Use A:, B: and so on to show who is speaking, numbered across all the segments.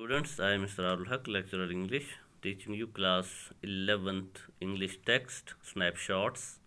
A: Students, I am Mr. Arul Haq, lecturer English, teaching you class 11th English text snapshots.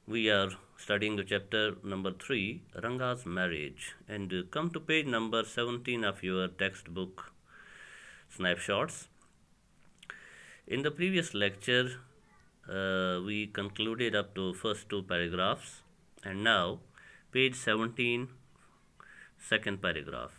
A: We are studying the chapter number 3, Ranga's marriage, and come to page number 17 of your textbook snapshots. In the previous lecture, we concluded up to first two paragraphs, and now page 17, second paragraph.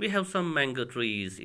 A: We have some mango trees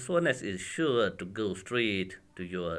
A: sourness is sure to go straight to your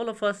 A: All of us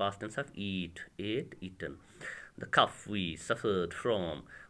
A: past tense of eat, ate, eaten. The cough we suffered from,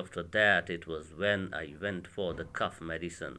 A: After that it was when I went for the cough medicine,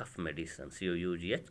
A: cough medicine, COUGH,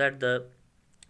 A: That the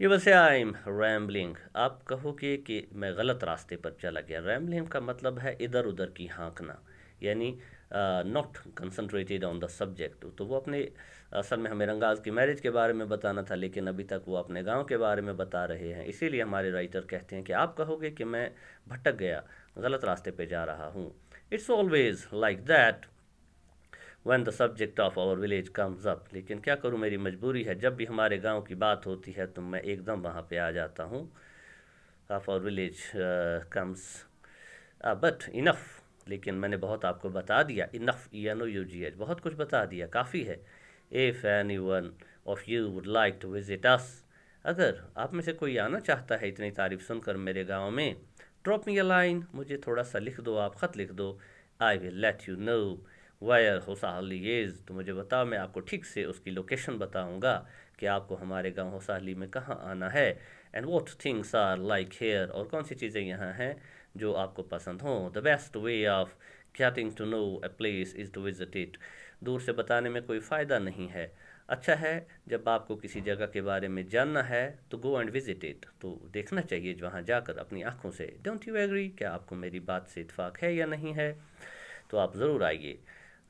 A: یہ ویسے I'm rambling, آپ کہو گے کہ میں غلط راستے پر چلا گیا۔ ریمبلنگ کا مطلب ہے ادھر ادھر کی ہانکنا، یعنی not concentrated on the subject. تو وہ اپنے اصل میں ہمیں رنگاز کی میرج کے بارے میں بتانا تھا، لیکن ابھی تک وہ اپنے گاؤں کے بارے میں بتا رہے ہیں۔ اسی لیے ہمارے رائٹر کہتے ہیں کہ آپ کہو گے کہ میں بھٹک گیا، غلط راستے پہ جا رہا ہوں۔ It's always like that when the subject of our village comes up، لیکن کیا کروں، میری مجبوری ہے، جب بھی ہمارے گاؤں کی بات ہوتی ہے تو میں ایک دم وہاں پہ آ جاتا ہوں۔ of our village comes but enough، لیکن میں نے بہت آپ کو بتا دیا۔ enough ENOUGH، بہت کچھ بتا دیا، کافی ہے۔ if anyone of you would like to visit us، اگر آپ میں سے کوئی آنا چاہتا ہے اتنی تعریف سن کر میرے گاؤں میں، drop me a line، مجھے تھوڑا سا لکھ دو، آپ خط لکھ دو۔ I will let you know where ہوسہلی is، تو مجھے بتاؤ، میں آپ کو ٹھیک سے اس کی لوکیشن بتاؤں گا کہ آپ کو ہمارے گاؤں ہوسہلی میں کہاں آنا ہے۔ And what things are like here, اور کون سی چیزیں یہاں ہیں جو آپ کو پسند ہوں۔ The best way of getting to know a place is to visit it, دور سے بتانے میں کوئی فائدہ نہیں ہے، اچھا ہے جب آپ کو کسی جگہ کے بارے میں جاننا ہے تو گو اینڈ وزٹ اٹ، تو دیکھنا چاہیے وہاں جا کر اپنی آنکھوں سے۔ ڈونٹ یو ایگری، کیا آپ کو میری بات سے اتفاق ہے یا نہیں ہے؟ تو آپ ضرور آئیے۔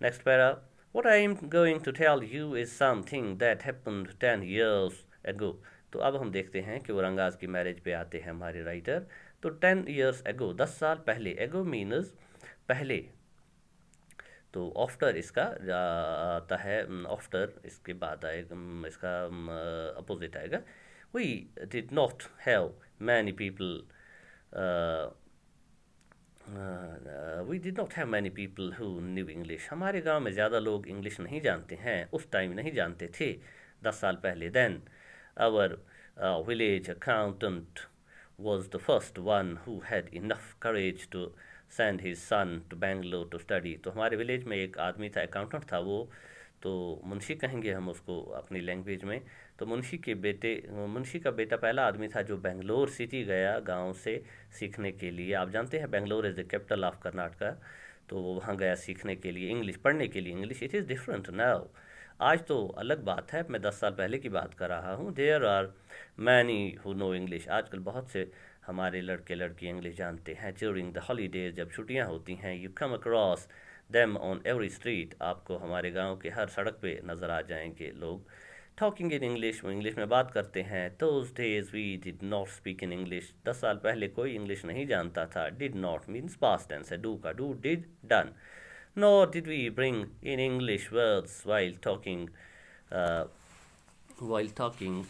A: Next para, what I am going to tell you is something that happened 10 years ago۔ تو اب ہم دیکھتے ہیں کہ وہ رنگاز کی میرج پہ آتے ہیں ہمارے رائٹر۔ تو 10 years ago، 10 سال پہلے، ago means پہلے، تو آفٹر اس کا آتا ہے، آفٹر اس کے بعد آئے گا، اس کا اپوزٹ آئے گا۔ we did not have many people we did not have many people who knew English، ہمارے گاؤں میں زیادہ لوگ انگلش نہیں جانتے ہیں، اس ٹائم نہیں جانتے تھے، 10 سال پہلے۔ then our village accountant was the first one who had enough courage to send his son to Bangalore to study۔ تو ہمارے ولیج میں ایک آدمی تھا، اکاؤنٹنٹ تھا وہ، تو منشی کہیں گے ہم اس کو اپنی لینگویج میں، تو منشی کا بیٹا پہلا آدمی تھا جو بنگلور سٹی گیا گاؤں سے سیکھنے کے لیے۔ آپ جانتے ہیں بنگلور از دا کیپٹل آف کرناٹکا، تو وہ وہاں گیا سیکھنے کے لیے، انگلش پڑھنے کے لیے۔ English it is different now, آج تو الگ بات ہے، میں 10 سال پہلے کی بات کر رہا ہوں۔ There are many who know English, آج کل بہت سے ہمارے لڑکے لڑکی انگلش جانتے ہیں۔ ڈیورنگ دا ہالیڈیز، جب چھٹیاں ہوتی ہیں، you come across them on every street, آپ کو ہمارے گاؤں کے ہر سڑک پہ نظر آ جائیں گے لوگ ٹاکنگ ان انگلش، وہ انگلش میں بات کرتے ہیں۔ Those days we did not speak in English, 10 سال پہلے کوئی انگلش نہیں جانتا تھا۔ Did not means past tense ہے، ڈو کا do, did done. Nor did we bring in English words while talking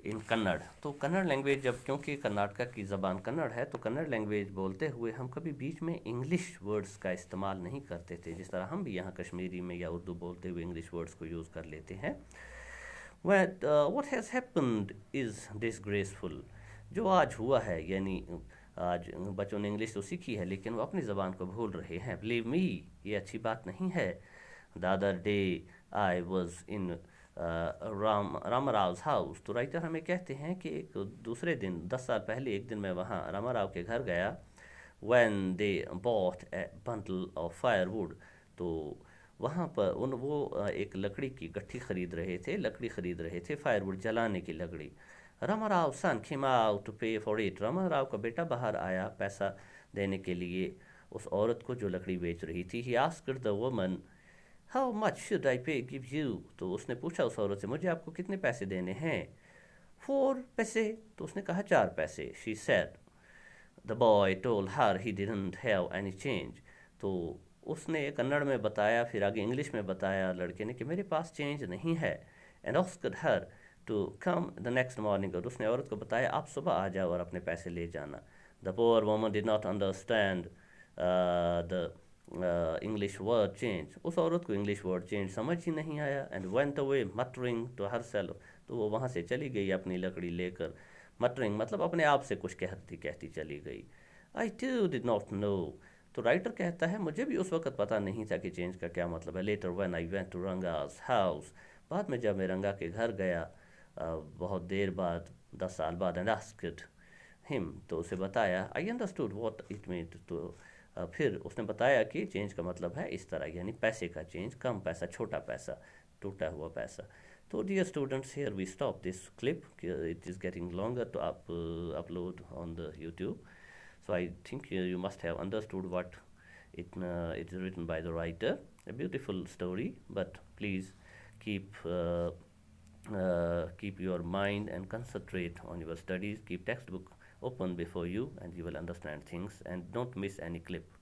A: in Kannada. تو کنڑ لینگویج، جب کیونکہ کرناٹکا کی زبان کنڑ ہے، تو کنڑ لینگویج بولتے ہوئے ہم کبھی بیچ میں انگلش ورڈز کا استعمال نہیں کرتے تھے، جس طرح ہم بھی یہاں کشمیری میں یا اردو بولتے ہوئے انگلش ورڈز کو یوز کر لیتے ہیں۔ what has happened is disgraceful، جو آج ہوا ہے، یعنی آج بچوں نے انگلش تو سیکھی ہے لیکن وہ اپنی زبان کو بھول رہے ہیں۔ believe me، یہ اچھی بات نہیں ہے۔ the other day I was in Rama Rao's house، تو رائٹر ہمیں کہتے ہیں کہ ایک دوسرے دن، 10 سال پہلے ایک دن میں وہاں راما راو کے گھر گیا۔ when they bought a bundle of firewood، تو وہاں پر وہ ایک لکڑی کی گٹھی خرید رہے تھے، فائر ووڈ جلانے کی لکڑی۔ راما راو son came out to pay for it، Rama راو کا بیٹا باہر آیا پیسہ دینے کے لیے اس عورت کو جو لکڑی بیچ رہی تھی۔ he asked the woman how much should I give you، تو اس نے پوچھا اس عورت سے، مجھے آپ کو کتنے پیسے دینے ہیں؟ 4 پیسے، تو اس نے کہا 4 پیسے۔ she said the boy told her he didn't have any change، تو اس نے کنڑ میں بتایا، پھر آگے انگلش میں بتایا لڑکے نے کہ میرے پاس چینج نہیں ہے۔ and asked her to come the next morning، اور اس نے عورت کو بتایا آپ صبح آ جاؤ اور اپنے پیسے لے جانا۔ the poor woman did not understand the English word change، اس عورت کو انگلش ورڈ چینج سمجھ ہی نہیں آیا۔ and went away muttering to herself، تو وہ وہاں سے چلی گئی اپنی لکڑی لے کر۔ muttering مطلب اپنے آپ سے کچھ کہتی چلی گئی۔ I too did not know، تو رائٹر کہتا ہے مجھے بھی اس وقت پتہ نہیں تھا کہ چینج کا کیا مطلب ہے۔ later when I went to Ranga's house، بعد میں جب میں رنگا کے گھر گیا بہت دیر بعد، 10 سال بعد، and asked him، تو اسے بتایا I understood what it meant، تو پھر اس نے بتایا کہ چینج کا مطلب ہے اس طرح، یعنی پیسے کا چینج، کم پیسہ، چھوٹا پیسہ، ٹوٹا ہوا پیسہ۔ تو So, dear students, here we stop this clip. It is getting longer to upload on the YouTube. So, I think you must have understood what it is written by the writer. A beautiful story, but please keep keep your mind and concentrate on your studies. Keep textbook open before you, and you will understand things. And don't miss any clip.